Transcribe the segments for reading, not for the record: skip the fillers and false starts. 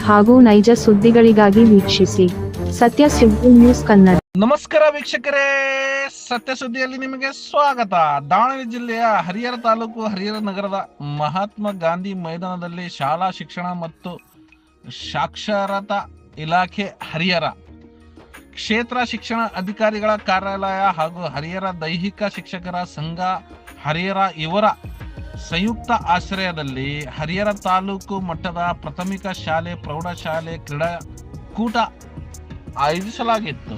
ಹಾಗೂ ನೈಜ ಸುದ್ದಿಗಳಿಗಾಗಿ ವೀಕ್ಷಿಸಿ ಸತ್ಯ ಸುದ್ದಿ ನ್ಯೂಸ್ ಕನ್ನಡ. ನಮಸ್ಕಾರ ವೀಕ್ಷಕರೇ, ಸತ್ಯ ಸುದ್ದಿಯಲ್ಲಿ ನಿಮಗೆ ಸ್ವಾಗತ. ದಾವಣಗೆರೆ ಜಿಲ್ಲೆಯ ಹರಿಹರ ತಾಲೂಕು ಹರಿಹರ ನಗರದ ಮಹಾತ್ಮ ಗಾಂಧಿ ಮೈದಾನದಲ್ಲಿ ಶಾಲಾ ಶಿಕ್ಷಣ ಮತ್ತು ಸಾಕ್ಷರತಾ ಇಲಾಖೆ ಹರಿಹರ ಕ್ಷೇತ್ರ ಶಿಕ್ಷಣ ಅಧಿಕಾರಿಗಳ ಕಾರ್ಯಾಲಯ ಹಾಗೂ ಹರಿಹರ ದೈಹಿಕ ಶಿಕ್ಷಕರ ಸಂಘ ಹರಿಹರ ಇವರ ಸಂಯುಕ್ತ ಆಶ್ರಯದಲ್ಲಿ ಹರಿಹರ ತಾಲೂಕು ಮಟ್ಟದ ಪ್ರಾಥಮಿಕ ಶಾಲೆ ಪ್ರೌಢಶಾಲೆ ಕ್ರೀಡಾಕೂಟ ಆಯೋಜಿಸಲಾಗಿತ್ತು.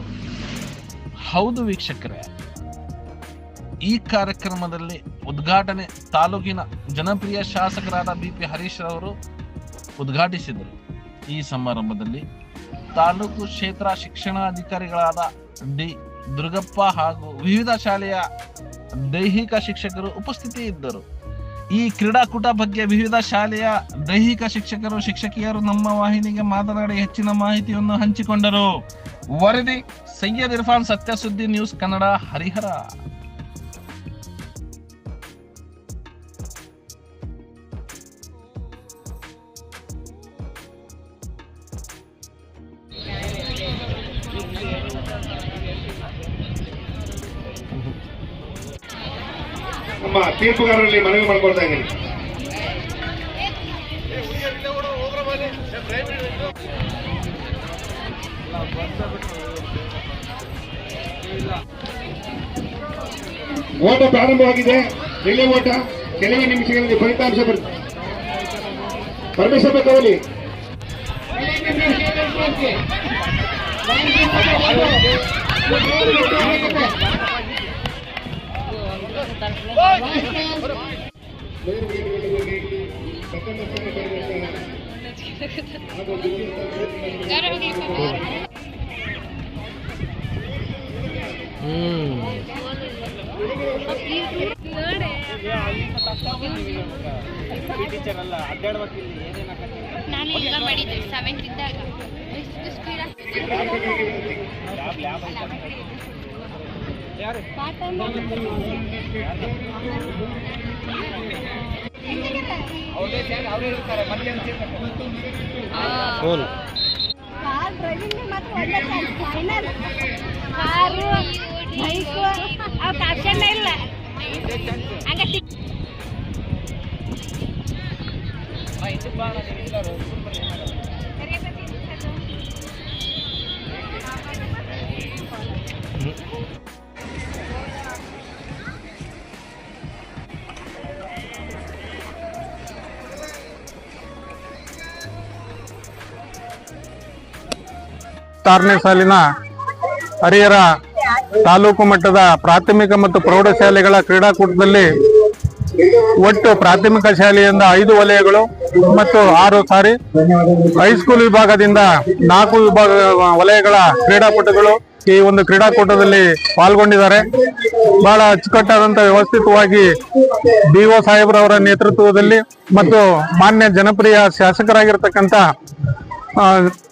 ಹೌದು ವೀಕ್ಷಕರೇ, ಈ ಕಾರ್ಯಕ್ರಮದಲ್ಲಿ ಉದ್ಘಾಟನೆ ತಾಲೂಕಿನ ಜನಪ್ರಿಯ ಶಾಸಕರಾದ ಬಿ.ಪಿ. ಹರೀಶ್ ಅವರು ಉದ್ಘಾಟಿಸಿದರು. ಈ ಸಮಾರಂಭದಲ್ಲಿ ತಾಲೂಕು ಕ್ಷೇತ್ರ ಶಿಕ್ಷಣಾಧಿಕಾರಿಗಳಾದ ಡಿ ದುರ್ಗಪ್ಪ ಹಾಗೂ ವಿವಿಧ ಶಾಲೆಯ ದೈಹಿಕ ಶಿಕ್ಷಕರು ಉಪಸ್ಥಿತಿ ಇದ್ದರು. ಈ ಕ್ರೀಡಾಕೂಟ ಬಗ್ಗೆ ವಿವಿಧ ಶಾಲೆಯ ದೈಹಿಕ ಶಿಕ್ಷಕರು ಶಿಕ್ಷಕಿಯರು ನಮ್ಮ ವಾಹಿನಿಗೆ ಮಾತನಾಡಿ ಹೆಚ್ಚಿನ ಮಾಹಿತಿಯನ್ನು ಹಂಚಿಕೊಂಡರು. ವರದಿ ಸೈಯದ್ ಇರ್ಫಾನ್, ಸತ್ಯ ಸುದ್ದಿ ನ್ಯೂಸ್ ಕನ್ನಡ, ಹರಿಹರ. ನಮ್ಮ ತೀರ್ಪುಗಾರರಲ್ಲಿ ಮನವಿ ಮಾಡ್ಕೊಳ್ತಾ ಇದ್ದೀನಿ. ಓಟ ಪ್ರಾರಂಭವಾಗಿದೆ. ರಿಲೇ ಓಟ ಕೆಲವೇ ನಿಮಿಷಗಳಲ್ಲಿ ಫಲಿತಾಂಶ ಪರಮೇಶ್ವರ ತಗೊಳ್ಳಿ. ನಾನು ಈಗ ಮಾಡಿದ್ದೆ 7th ಇದ್ದಾಗ. ಆರನೇ ಸಾಲಿನ ಹರಿಹರ ತಾಲೂಕು ಮಟ್ಟದ ಪ್ರಾಥಮಿಕ ಮತ್ತು ಪ್ರೌಢಶಾಲೆಗಳ ಕ್ರೀಡಾಕೂಟದಲ್ಲಿ ಒಟ್ಟು ಪ್ರಾಥಮಿಕ ಶಾಲೆಯಿಂದ 5 ವಲಯಗಳು ಮತ್ತು 6 ಸಾರಿ ಹೈಸ್ಕೂಲ್ ವಿಭಾಗದಿಂದ 4 ವಲಯಗಳ ಕ್ರೀಡಾಪಟುಗಳು ಈ ಒಂದು ಕ್ರೀಡಾಕೂಟದಲ್ಲಿ ಪಾಲ್ಗೊಂಡಿದ್ದಾರೆ. ಬಹಳ ಅಚ್ಚುಕಟ್ಟಾದಂತಹ ವ್ಯವಸ್ಥಿತವಾಗಿ BO ಸಾಹೇಬ್ರವರ ನೇತೃತ್ವದಲ್ಲಿ ಮತ್ತು ಮಾನ್ಯ ಜನಪ್ರಿಯ ಶಾಸಕರಾಗಿರ್ತಕ್ಕಂಥ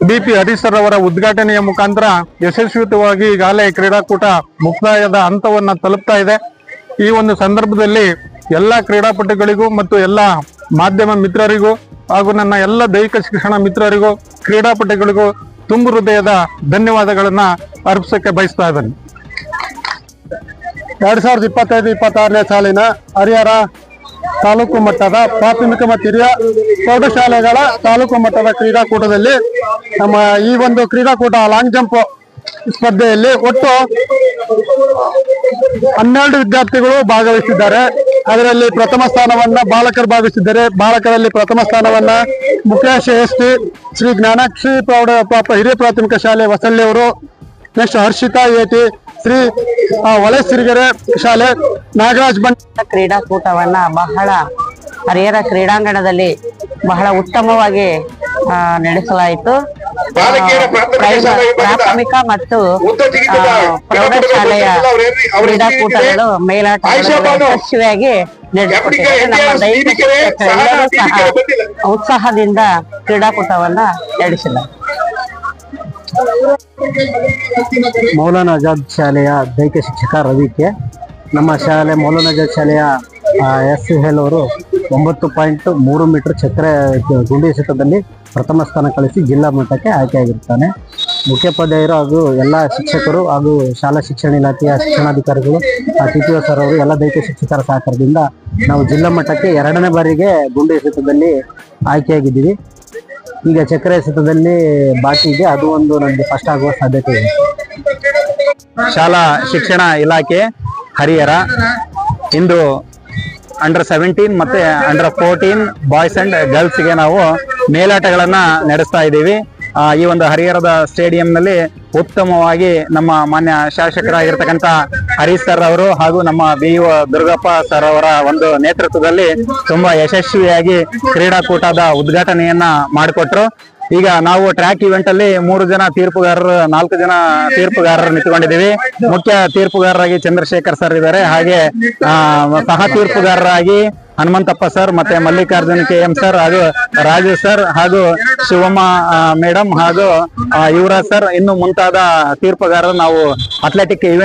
ಬಿ.ಪಿ. ಹರೀಶ್ ಅವರ ಉದ್ಘಾಟನೆಯ ಮುಖಾಂತರ ಯಶಸ್ವಿತವಾಗಿ ಈಗಾಗಲೇ ಕ್ರೀಡಾಕೂಟ ಮುಕ್ತಾಯದ ಹಂತವನ್ನ ತಲುಪ್ತಾ ಇದೆ. ಈ ಒಂದು ಸಂದರ್ಭದಲ್ಲಿ ಎಲ್ಲ ಕ್ರೀಡಾಪಟುಗಳಿಗೂ ಮತ್ತು ಎಲ್ಲ ಮಾಧ್ಯಮ ಮಿತ್ರರಿಗೂ ಹಾಗೂ ನನ್ನ ಎಲ್ಲ ದೈಹಿಕ ಶಿಕ್ಷಣ ಮಿತ್ರರಿಗೂ ಕ್ರೀಡಾಪಟುಗಳಿಗೂ ತುಂಬು ಹೃದಯದ ಧನ್ಯವಾದಗಳನ್ನ ಅರ್ಪಿಸಕ್ಕೆ ಬಯಸ್ತಾ ಇದ್ದೇನೆ. 2025-26ನೇ ಸಾಲಿನ ಹರಿಹರ ತಾಲೂಕು ಮಟ್ಟದ ಪ್ರಾಥಮಿಕ ಮತ್ತು ಹಿರಿಯ ಪ್ರೌಢಶಾಲೆಗಳ ತಾಲೂಕು ಮಟ್ಟದ ಕ್ರೀಡಾಕೂಟದಲ್ಲಿ ನಮ್ಮ ಈ ಒಂದು ಕ್ರೀಡಾಕೂಟ ಲಾಂಗ್ ಜಂಪ್ ಸ್ಪರ್ಧೆಯಲ್ಲಿ ಒಟ್ಟು 12 ವಿದ್ಯಾರ್ಥಿಗಳು ಭಾಗವಹಿಸಿದ್ದಾರೆ. ಅದರಲ್ಲಿ ಪ್ರಥಮ ಸ್ಥಾನವನ್ನ ಬಾಲಕರು ಭಾಗವಹಿಸಿದ್ದಾರೆ. ಬಾಲಕರಲ್ಲಿ ಪ್ರಥಮ ಸ್ಥಾನವನ್ನ ಮುಖೇಶ್ ಎಸ್ಟಿ ಶ್ರೀ ಜ್ಞಾನಾಕ್ಷಿ ಹಿರಿಯ ಪ್ರಾಥಮಿಕ ಶಾಲೆ ವಸಲ್ಯವರು, ನೆಕ್ಸ್ಟ್ ಹರ್ಷಿತಾ ಏಟಿ ಶ್ರೀ ಹೊಳೆಸಿರಿಗೆರೆ ಶಾಲೆ ನಾಗರಾಜ್ ಬಂಡ್. ಕ್ರೀಡಾಕೂಟವನ್ನ ಬಹಳ ಹರಿಹರ ಕ್ರೀಡಾಂಗಣದಲ್ಲಿ ಬಹಳ ಉತ್ತಮವಾಗಿ ನಡೆಸಲಾಯಿತು. ಪ್ರಾಥಮಿಕ ಮತ್ತು ಪ್ರೌಢಶಾಲೆಯ ಕ್ರೀಡಾಕೂಟಗಳು ಮೇಲಾಟಗಳು ಯಶಸ್ವಿಯಾಗಿ ನಡೆಸಿಕೊಟ್ಟಿದ್ದಾರೆ. ನಮ್ಮ ದೈಹಿಕ ಶಿಕ್ಷಕರೆಲ್ಲರೂ ಸಹ ಉತ್ಸಾಹದಿಂದ ಕ್ರೀಡಾಕೂಟವನ್ನ ನಡೆಸಿದ್ದಾರೆ. ಮೌಲಾನಾ ಆಜಾದ್ ಶಾಲೆಯ ದೈಹಿಕ ಶಿಕ್ಷಕ ರವಿಕೆ ನಮ್ಮ ಶಾಲೆ ಮೌಲಾನಾ ಆಜಾದ್ ಶಾಲೆಯ SL ಅವರು 9.3 ಮೀಟರ್ ಚಕ್ರ ಗುಂಡು ಎಸೆತದಲ್ಲಿ ಪ್ರಥಮ ಸ್ಥಾನ ಕಳಿಸಿ ಜಿಲ್ಲಾ ಮಟ್ಟಕ್ಕೆ ಆಯ್ಕೆಯಾಗಿರ್ತಾನೆ. ಮುಖ್ಯೋಪಾಧ್ಯಾಯರು ಹಾಗೂ ಎಲ್ಲ ಶಿಕ್ಷಕರು ಹಾಗೂ ಶಾಲಾ ಶಿಕ್ಷಣ ಇಲಾಖೆಯ ಶಿಕ್ಷಣಾಧಿಕಾರಿಗಳು TPO ಸರ್ ಅವರು ಎಲ್ಲ ದೈಹಿಕ ಶಿಕ್ಷಕರ ಸಹಕಾರದಿಂದ ನಾವು ಜಿಲ್ಲಾ ಮಟ್ಟಕ್ಕೆ 2ನೇ ಬಾರಿಗೆ ಗುಂಡು ಎಸೆತದಲ್ಲಿ ಆಯ್ಕೆಯಾಗಿದ್ದೀವಿ. ಈಗ ಚಕ್ರ ಎಸೆತದಲ್ಲಿ ಬಾಕಿ ಇದೆ, ಅದು ಒಂದು ನಮಗೆ ಫಸ್ಟ್ ಆಗುವ ಸಾಧ್ಯತೆ ಇದೆ. ಶಾಲಾ ಶಿಕ್ಷಣ ಇಲಾಖೆ ಹರಿಹರ ಇಂದು ಅಂಡರ್-17 ಮತ್ತೆ ಅಂಡರ್-14 ಬಾಯ್ಸ್ ಅಂಡ್ ಗರ್ಲ್ಸ್ ಗೆ ನಾವು ಮೇಲಾಟಗಳನ್ನ ನಡೆಸ್ತಾ ಇದ್ದೀವಿ. ಈ ಒಂದು ಹರಿಹರದ ಸ್ಟೇಡಿಯಂನಲ್ಲಿ ಉತ್ತಮವಾಗಿ ನಮ್ಮ ಮಾನ್ಯ ಶಾಸಕರಾಗಿರ್ತಕ್ಕಂಥ ಹರೀಶ್ ಸರ್ ಅವರು ಹಾಗೂ ನಮ್ಮ BO ದುರ್ಗಪ್ಪ ಸರ್ ಅವರ ಒಂದು ನೇತೃತ್ವದಲ್ಲಿ ತುಂಬಾ ಯಶಸ್ವಿಯಾಗಿ ಕ್ರೀಡಾಕೂಟದ ಉದ್ಘಾಟನೆಯನ್ನ ಮಾಡಿಕೊಟ್ರು. ಈಗ ನಾವು ಟ್ರ್ಯಾಕ್ ಇವೆಂಟ್ ಅಲ್ಲಿ 3 ಜನ ತೀರ್ಪುಗಾರರು 4 ಜನ ತೀರ್ಪುಗಾರರು ನಿಂತುಕೊಂಡಿದ್ದೀವಿ. ಮುಖ್ಯ ತೀರ್ಪುಗಾರರಾಗಿ ಚಂದ್ರಶೇಖರ್ ಸರ್ ಇದ್ದಾರೆ, ಹಾಗೆ ಸಹ ತೀರ್ಪುಗಾರರಾಗಿ ಹನುಮಂತಪ್ಪ ಸರ್ ಮತ್ತೆ ಮಲ್ಲಿಕಾರ್ಜುನ್ KM ಸರ್ ಹಾಗೂ ರಾಜು ಸರ್ ಹಾಗೂ ಶಿವಮ್ಮ ಮೇಡಮ್ ಹಾಗೂ ಯುವರಾಜ್ ಸರ್ ಇನ್ನು ಮುಂತಾದ ತೀರ್ಪುಗಾರರು ನಾವು ಅಥ್ಲೆಟಿಕ್ ಇವೆಂಟ್